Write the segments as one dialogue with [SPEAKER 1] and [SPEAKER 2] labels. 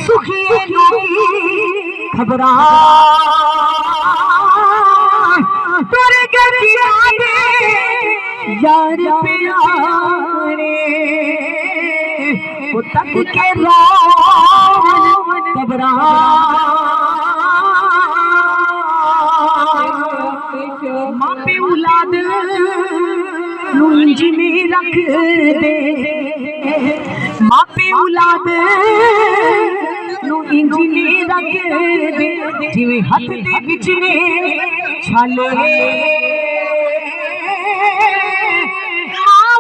[SPEAKER 1] سخیے نوئی خبراں تر گیا دے یار پیارے وہ تک کے رون خبراں ماں پہ اولاد نونجی میں رکھ دے ماں پہ اولاد نونجی میں رکھ دے جویں ہاتھ دے بچنے چھالے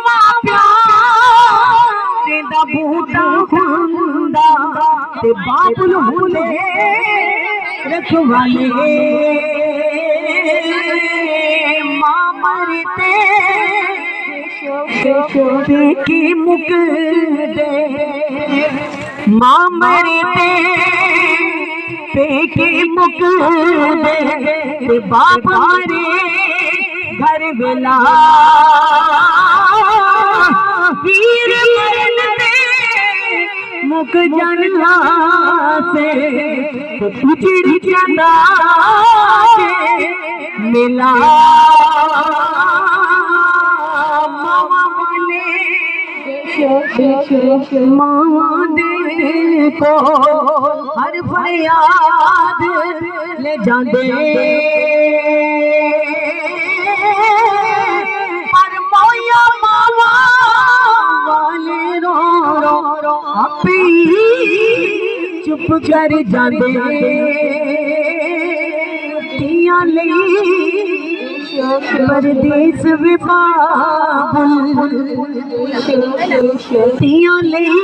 [SPEAKER 1] ماں پیارے دا بوٹا ہوندا تے باپ لہولے رکھوالے ماں مرتے پے کی مک دے ماں مرتے پے کی مک دے باپ مرے گھر بلا پیر مرن دے مک جاننا سے تجھے جانا ملا ماں دے کو ہر فریاد لے جاندے پر مویا ماما والے رو رو اپی چپ کر جاندے تیاں لئی پردیس وی بابل تیاں لئی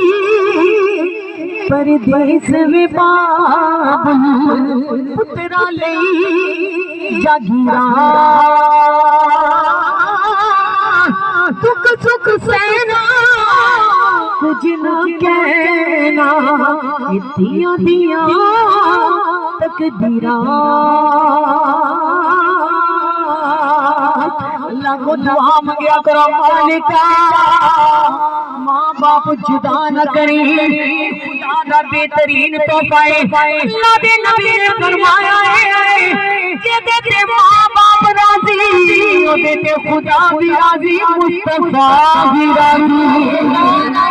[SPEAKER 1] پردیس وی بابل پترا لئی جاگیراں سکھ سکھ سینا کچھ نہ کہنا اتیاں دیاں تقدیراں اللہ کو دعا منگیا کرو مالکا ماں باپ جدا نہ کریں خدا دا بہترین تحفہ ہے اللہ دے نبی نے فرمایا ہے کہ دیتے ماں باپ راضی وہ دیتے خدا بھی راضی مصطفیٰ بھی راضی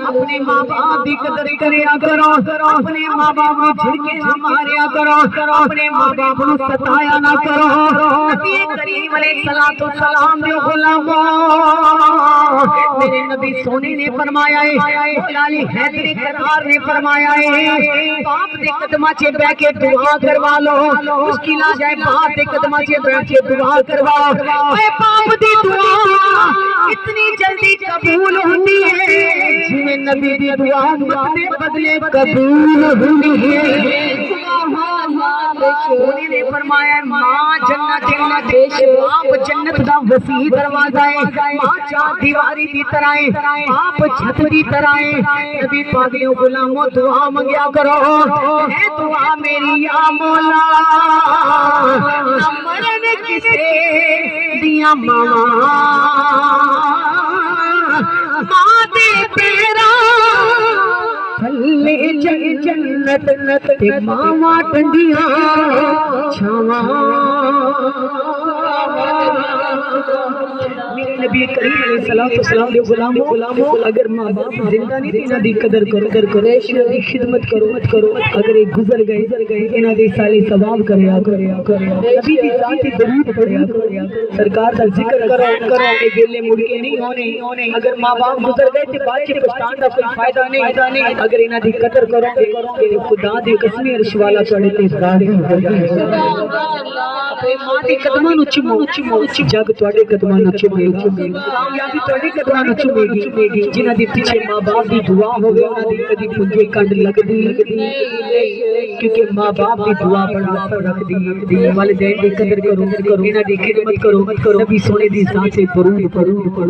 [SPEAKER 1] اپنے ماں باپ کی قدر کریا کرو اپنے ماں باپ کو جھڑکے نہ ماریا کرو اپنے ماں باپ کو ستایا نہ کرو نبی کریم علیہ السلام نے غلاموں میرے نبی سونے نے فرمایا ہے مولالی حیدر قرار نے فرمایا ہے باپ دے قدماں چے بیٹھ کے دعا کروا لو مشکل آ جائے باپ دے قدماں چے بیٹھ کے دعا کرواؤ اے باپ دی دعا اتنی جلدی قبول ہوتی ہے جویں نبی دی دعا اپنے بدلے قبول ہوئی ہے سونے نے فرمایا ماں جنت باپ جنت دا وسیع دروازہ ہے ماں چار دیواری دی طرح ہے باپ چھت دی طرح ہے نبی پاک نے غلاموں دعا منگیا کرو اے دعا میری یا مولا نہ مرن کسے دیاں ماں ماں دے پیرا تھلے جنت تے ماواں ٹنڈیاں چھاواں میرے نبی کریم علیہ السلام دے غلاموں اگر ماں باپ زندہ نہیں انہاں دی قدر کرو انہاں دی خدمت کرو اگر یہ گزر گئے انہاں دے سالے ثواب کریا نبی دی ذات درود پڑھیا سرکار دا ذکر کرو اے ویلے مڑ کے نہیں ہونے اگر ماں باپ گزر گئے تے بعد چ پچھتان دا کوئی فائدہ نہیں اگر انہاں دی قدر کرو تے خدا دی قسم عرش والا تواڈے تے راضی ہوگا اپنے ماں دی قدماں نوں چومو جگ تواڈے قدماں نوں چومے یا بھی تواڈے قدماں نوں چومے گی جنہاں دی پیچھے ماں باپ دی دعا ہوے انہاں دی کدی پنجے کنڈ لگدی کیونکہ ماں باپ دی دعا بڑا رکھدی والدین دی قدر کرو انہاں دی خدمت کرو نبی سونے دی ذات سے درود پڑھو